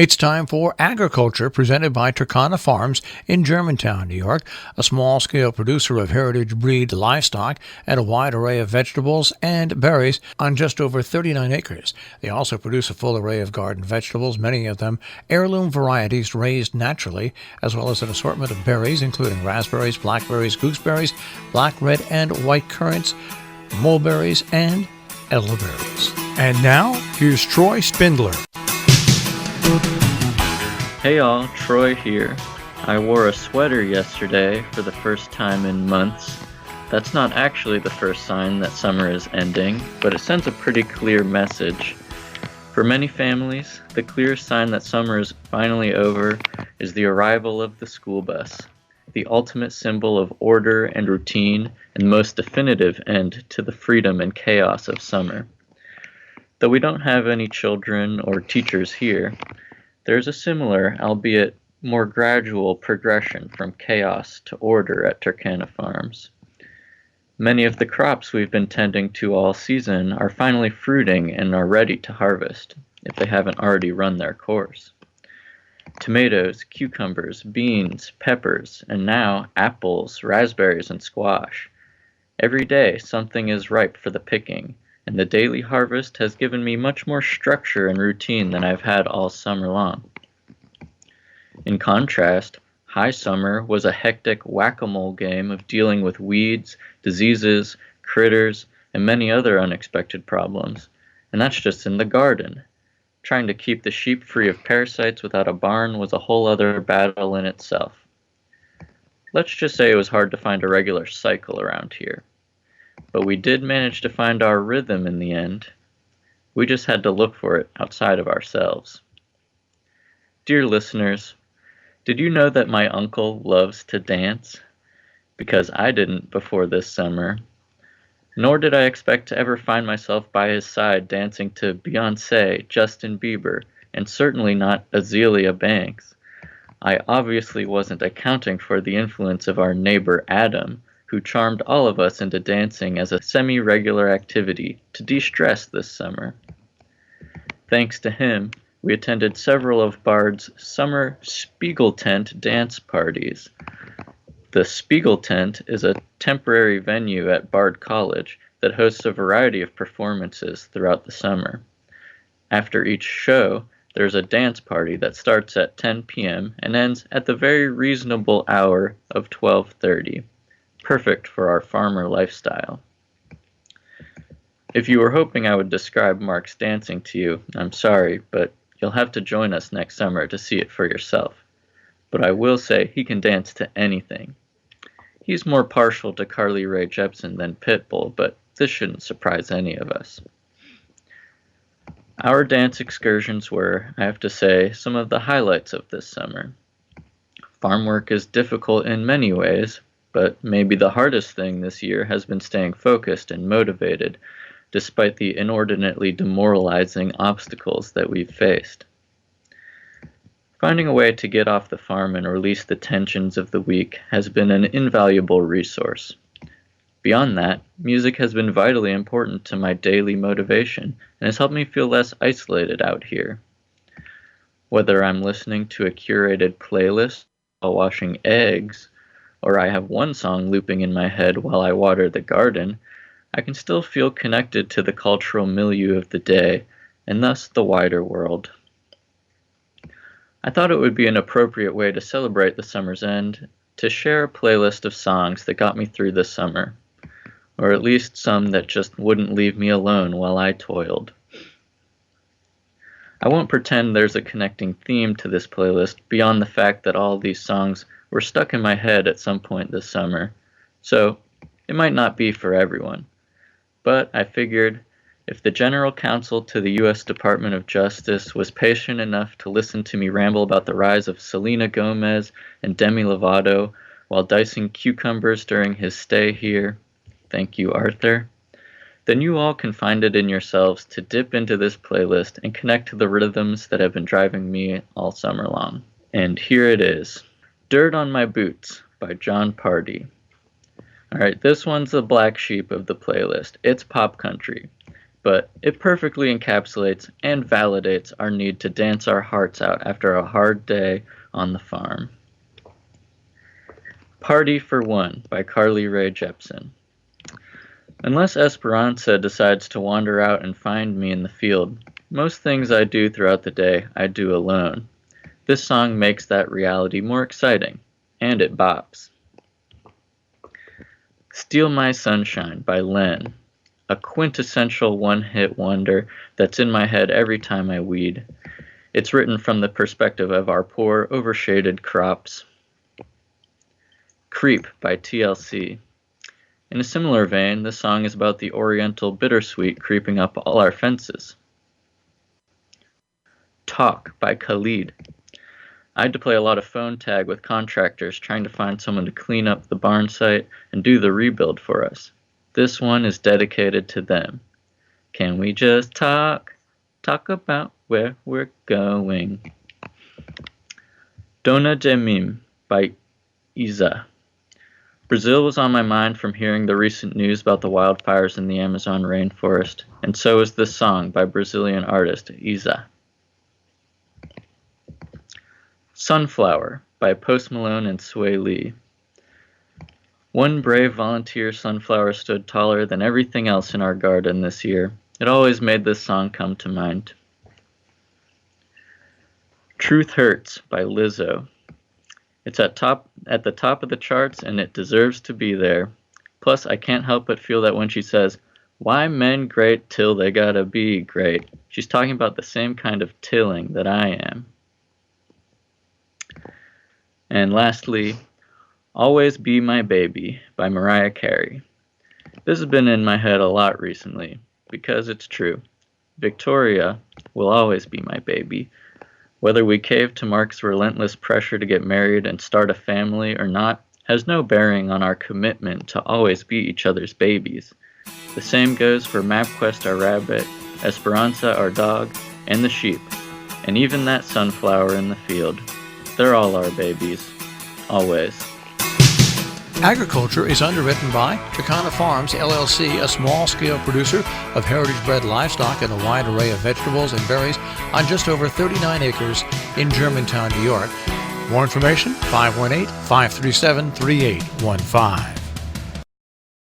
It's time for Agriculture, presented by TURKANA Farms in Germantown, New York, a small-scale producer of heritage breed livestock and a wide array of vegetables and berries on just over 39 acres. They also produce a full array of garden vegetables, many of them heirloom varieties raised naturally, as well as an assortment of berries, including raspberries, blackberries, gooseberries, black, red, and white currants, mulberries, and elderberries. And now, here's Troy Spindler. Hey y'all, Troy here. I wore a sweater yesterday for the first time in months. That's not actually the first sign that summer is ending, but it sends a pretty clear message. For many families, the clearest sign that summer is finally over is the arrival of the school bus, the ultimate symbol of order and routine and the most definitive end to the freedom and chaos of summer. Though we don't have any children or teachers here, there's a similar, albeit more gradual, progression from chaos to order at TURKANA Farms. Many of the crops we've been tending to all season are finally fruiting and are ready to harvest, if they haven't already run their course. Tomatoes, cucumbers, beans, peppers, and now apples, raspberries, and squash. Every day something is ripe for the picking, and the daily harvest has given me much more structure and routine than I've had all summer long. In contrast, high summer was a hectic whack-a-mole game of dealing with weeds, diseases, critters, and many other unexpected problems, and that's just in the garden. Trying to keep the sheep free of parasites without a barn was a whole other battle in itself. Let's just say it was hard to find a regular cycle around here. But we did manage to find our rhythm in the end. We just had to look for it outside of ourselves. Dear listeners, did you know that my uncle loves to dance? Because I didn't before this summer. Nor did I expect to ever find myself by his side dancing to Beyoncé, Justin Bieber, and certainly not Azealia Banks. I obviously wasn't accounting for the influence of our neighbor Adam, who charmed all of us into dancing as a semi-regular activity to de-stress this summer. Thanks to him, we attended several of Bard's summer Spiegel Tent dance parties. The Spiegel Tent is a temporary venue at Bard College that hosts a variety of performances throughout the summer. After each show, there's a dance party that starts at 10 p.m. and ends at the very reasonable hour of 12:30. Perfect for our farmer lifestyle. If you were hoping I would describe Mark's dancing to you, I'm sorry, but you'll have to join us next summer to see it for yourself. But I will say he can dance to anything. He's more partial to Carly Rae Jepsen than Pitbull, but this shouldn't surprise any of us. Our dance excursions were, I have to say, some of the highlights of this summer. Farm work is difficult in many ways, but maybe the hardest thing this year has been staying focused and motivated, despite the inordinately demoralizing obstacles that we've faced. Finding a way to get off the farm and release the tensions of the week has been an invaluable resource. Beyond that, music has been vitally important to my daily motivation and has helped me feel less isolated out here. Whether I'm listening to a curated playlist while washing eggs, or I have one song looping in my head while I water the garden, I can still feel connected to the cultural milieu of the day, and thus the wider world. I thought it would be an appropriate way to celebrate the summer's end to share a playlist of songs that got me through the summer, or at least some that just wouldn't leave me alone while I toiled. I won't pretend there's a connecting theme to this playlist beyond the fact that all these songs were stuck in my head at some point this summer, so it might not be for everyone. But I figured if the General Counsel to the U.S. Department of Justice was patient enough to listen to me ramble about the rise of Selena Gomez and Demi Lovato while dicing cucumbers during his stay here, thank you, Arthur, then you all can find it in yourselves to dip into this playlist and connect to the rhythms that have been driving me all summer long. And here it is. Dirt on My Boots by John Party. Alright, this one's the black sheep of the playlist. It's pop country. but it perfectly encapsulates and validates our need to dance our hearts out after a hard day on the farm. Party for One by Carly Rae Jepsen. Unless Esperanza decides to wander out and find me in the field, most things I do throughout the day I do alone. This song makes that reality more exciting, and it bops. Steal My Sunshine by Len, a quintessential one-hit wonder that's in my head every time I weed. It's written from the perspective of our poor, overshaded crops. Creep by TLC. In a similar vein, this song is about the oriental bittersweet creeping up all our fences. Talk by Khalid. I had to play a lot of phone tag with contractors trying to find someone to clean up the barn site and do the rebuild for us. This one is dedicated to them. Can we just talk about where we're going? Dona de Mim by Isa. Brazil was on my mind from hearing the recent news about the wildfires in the Amazon rainforest, and so is this song by Brazilian artist Isa. Sunflower by Post Malone and Sway Lee. One brave volunteer sunflower stood taller than everything else in our garden this year. It always made this song come to mind. Truth Hurts by Lizzo. It's at the top of the charts, and it deserves to be there. Plus, I can't help but feel that when she says, "Why men great till they gotta be great," she's talking about the same kind of tilling that I am. And lastly, Always Be My Baby by Mariah Carey. This has been in my head a lot recently, because it's true. Victoria will always be my baby. Whether we cave to Mark's relentless pressure to get married and start a family or not has no bearing on our commitment to always be each other's babies. The same goes for MapQuest our rabbit, Esperanza our dog, and the sheep, and even that sunflower in the field. They're all our babies. Always. Agriculture is underwritten by TURKANA Farms, LLC, a small-scale producer of heritage-bred livestock and a wide array of vegetables and berries on just over 39 acres in Germantown, New York. More information, 518-537-3815.